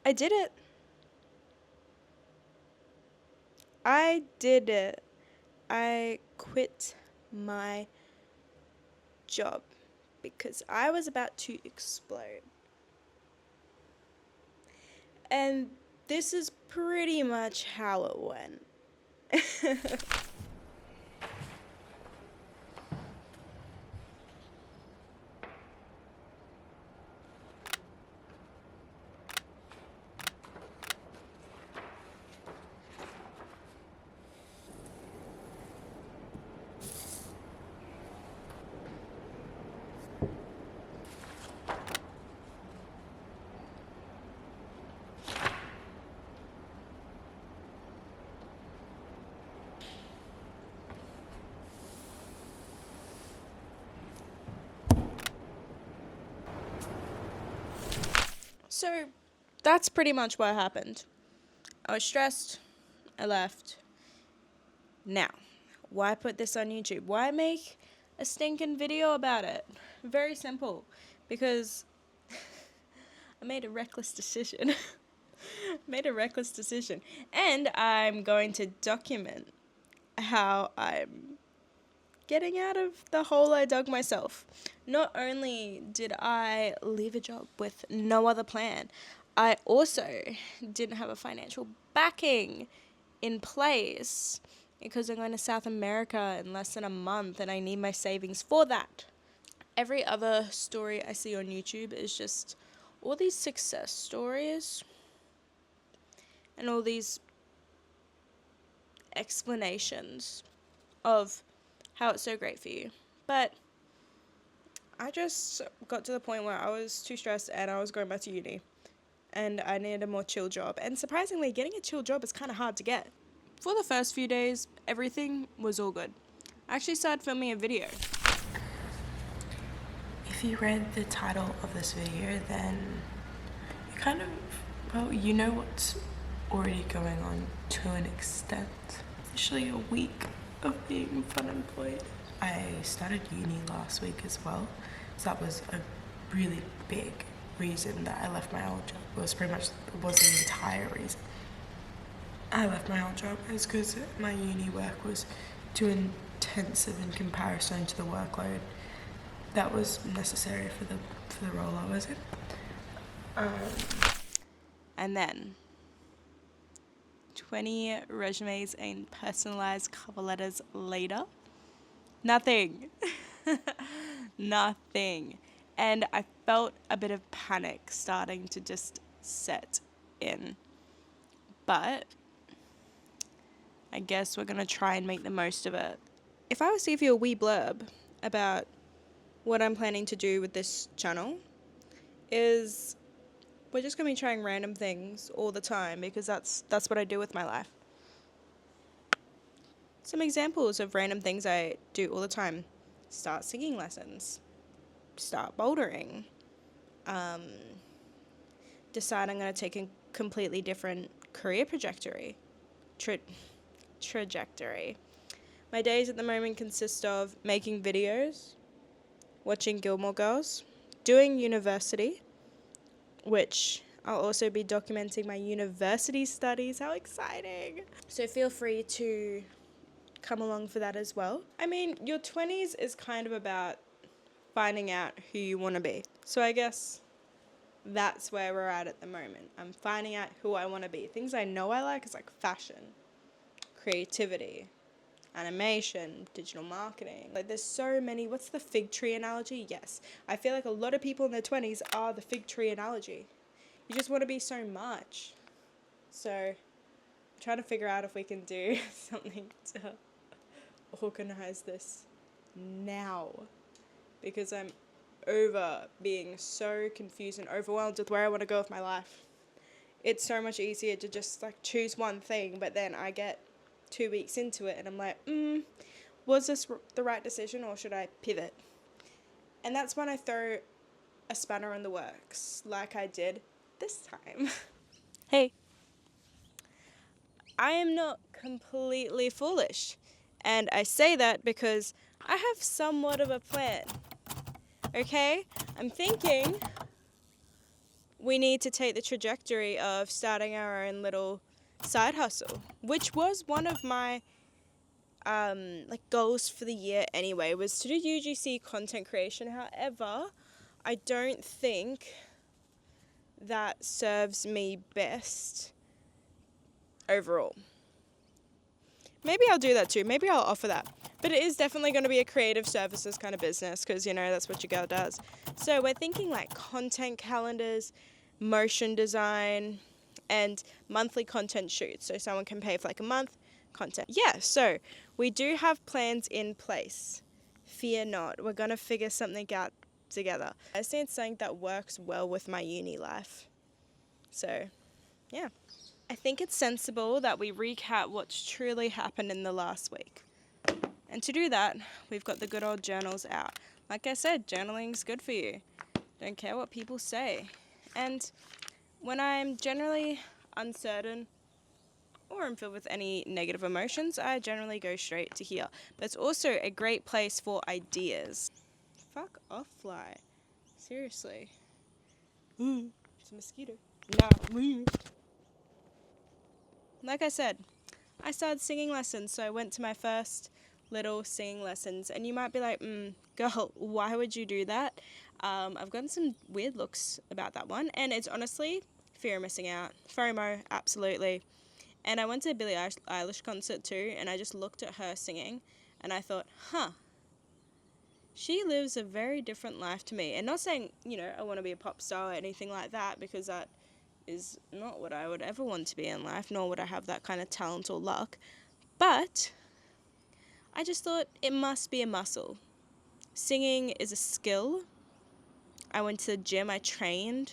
I did it. I did it. I quit my job because I was about to explode. And this is pretty much how it went. So that's pretty much what happened. I was stressed. I left. Now, why put this on YouTube? Why make a stinking video about it? Very simple. Because I made a reckless decision. And I'm going to document how I'm getting out of the hole I dug myself. Not only did I leave a job with no other plan, I also didn't have a financial backing in place because I'm going to South America in less than a month and I need my savings for that. Every other story I see on YouTube is just all these success stories and all these explanations of how it's so great for you. But I just got to the point where I was too stressed and I was going back to uni and I needed a more chill job. And surprisingly, getting a chill job is kind of hard to get. For the first few days, everything was all good. I actually started filming a video. If you read the title of this video, then you kind of, well, you know what's already going on to an extent. Especially a week of being unemployed. I started uni last week as well, so that was a really big reason that I left my old job. It was pretty much, it was the entire reason I left my old job, is because my uni work was too intensive in comparison to the workload that was necessary for the role I was in. And then 20 resumes and personalized cover letters later, nothing. Nothing. And I felt a bit of panic starting to just set in. But I guess we're going to try and make the most of it. If I was to give you a wee blurb about what I'm planning to do with this channel, is we're just going to be trying random things all the time because that's what I do with my life. Some examples of random things I do all the time: start singing lessons, start bouldering, decide I'm going to take a completely different career trajectory. My days at the moment consist of making videos, watching Gilmore Girls, doing university, which I'll also be documenting my university studies. How exciting! So feel free to come along for that as well. I mean, your 20s is kind of about finding out who you want to be. So I guess that's where we're at the moment. I'm finding out who I want to be. Things I know I like is like fashion, creativity, animation, digital marketing. Like there's so many. What's the fig tree analogy? Yes. I feel like a lot of people in their 20s are the fig tree analogy. You just want to be so much. So I'm trying to figure out if we can do something to organize this now, because I'm over being so confused and overwhelmed with where I want to go with my life. It's so much easier to just like choose one thing, but then I get 2 weeks into it and I'm like, was this the right decision or should I pivot? And that's when I throw a spanner in the works, like I did this time. Hey, I am not completely foolish, and I say that because I have somewhat of a plan. Okay? I'm thinking we need to take the trajectory of starting our own little side hustle, which was one of my goals for the year anyway, was to do UGC content creation. However, I don't think that serves me best overall. Maybe I'll do that too. Maybe I'll offer that. But it is definitely going to be a creative services kind of business because, you know, that's what your girl does. So we're thinking like content calendars, motion design, and monthly content shoots. So someone can pay for like a month content. Yeah, so we do have plans in place. Fear not. We're going to figure something out together. I just need something that works well with my uni life. So, yeah. I think it's sensible that we recap what's truly happened in the last week. And to do that, we've got the good old journals out. Like I said, journaling's good for you. Don't care what people say. And when I'm generally uncertain or I'm filled with any negative emotions, I generally go straight to here. But it's also a great place for ideas. Fuck off, fly. Seriously. It's a mosquito. Nah. Like I said, I started singing lessons, so I went to my first little singing lessons. And you might be like, girl, why would you do that? I've gotten some weird looks about that one, and it's honestly fear of missing out. FOMO, absolutely. And I went to a Billie Eilish concert too, and I just looked at her singing, and I thought, she lives a very different life to me. And not saying, you know, I want to be a pop star or anything like that, because that is not what I would ever want to be in life, nor would I have that kind of talent or luck. But I just thought it must be a muscle. Singing is a skill. I went to the gym, I trained.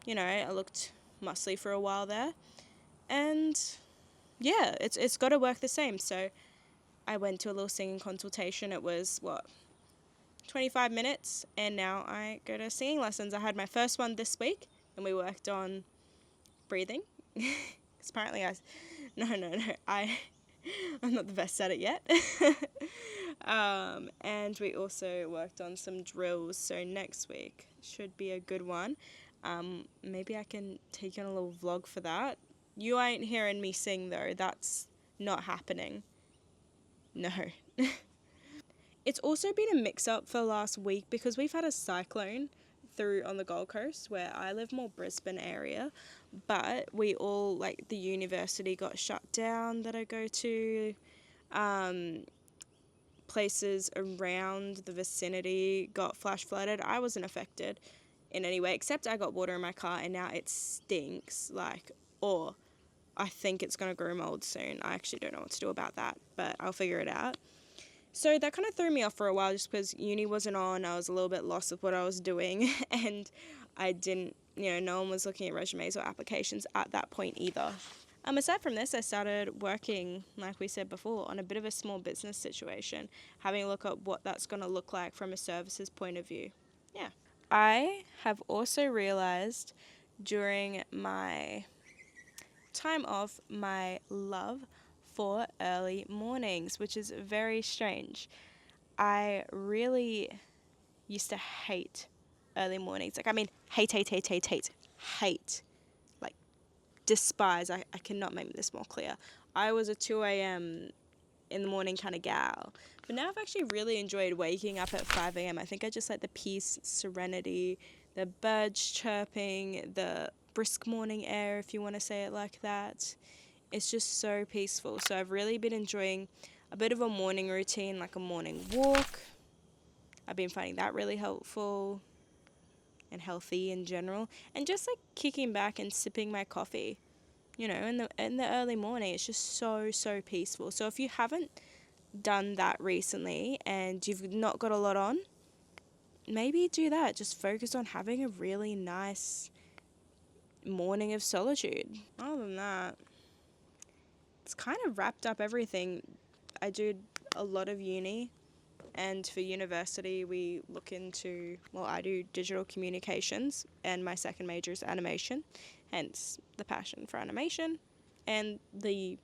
You know, I looked muscly for a while there. And yeah, it's got to work the same. So I went to a little singing consultation. It was, 25 minutes, and now I go to singing lessons. I had my first one this week, and we worked on breathing. Because apparently I'm not the best at it yet. And we also worked on some drills, so next week should be a good one. Maybe I can take on a little vlog for that. You ain't hearing me sing though, that's not happening. No. It's also been a mix-up for the last week because we've had a cyclone through on the Gold Coast, where I live more Brisbane area, but we all, like, the university got shut down that I go to, places around the vicinity got flash flooded. I wasn't affected in any way, except I got water in my car and now it stinks, or I think it's going to grow mold soon. I actually don't know what to do about that, but I'll figure it out. So that kind of threw me off for a while just because uni wasn't on. I was a little bit lost with what I was doing and I didn't, no one was looking at resumes or applications at that point either. Aside from this, I started working, like we said before, on a bit of a small business situation, having a look at what that's going to look like from a services point of view. Yeah. I have also realized during my time off my love for early mornings, which is very strange. I really used to hate early mornings. Hate. Like, despise. I cannot make this more clear. I was a 2 a.m. in the morning kind of gal. But now I've actually really enjoyed waking up at 5 a.m. I think I just like the peace, serenity, the birds chirping, the brisk morning air, if you want to say it like that. It's just so peaceful. So I've really been enjoying a bit of a morning routine, like a morning walk. I've been finding that really helpful and healthy in general. And just like kicking back and sipping my coffee, in the early morning. It's just so peaceful. So if you haven't done that recently and you've not got a lot on, maybe do that. Just focus on having a really nice morning of solitude. Other than that, it's kind of wrapped up everything. I do a lot of uni, and for university we look into, I do digital communications, and my second major is animation, hence the passion for animation and the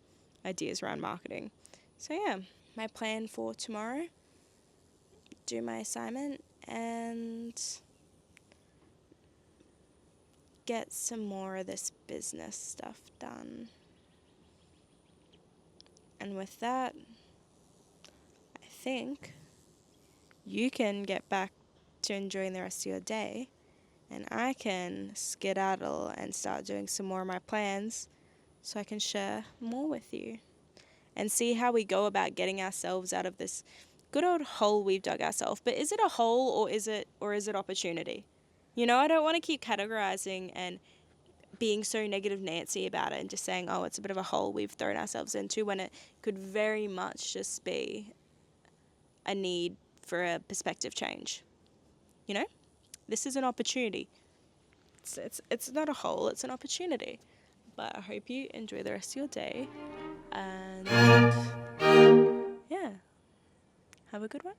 ideas around marketing. So yeah, my plan for tomorrow, do my assignment and get some more of this business stuff done. And with that, I think you can get back to enjoying the rest of your day, and I can skedaddle and start doing some more of my plans so I can share more with you and see how we go about getting ourselves out of this good old hole we've dug ourselves. But is it a hole or is it opportunity? You know, I don't want to keep categorizing and being so negative Nancy about it and just saying, oh, it's a bit of a hole we've thrown ourselves into, when it could very much just be a need for a perspective change. You know, this is an opportunity. It's not a hole, it's an opportunity. But I hope you enjoy the rest of your day, and yeah, have a good one.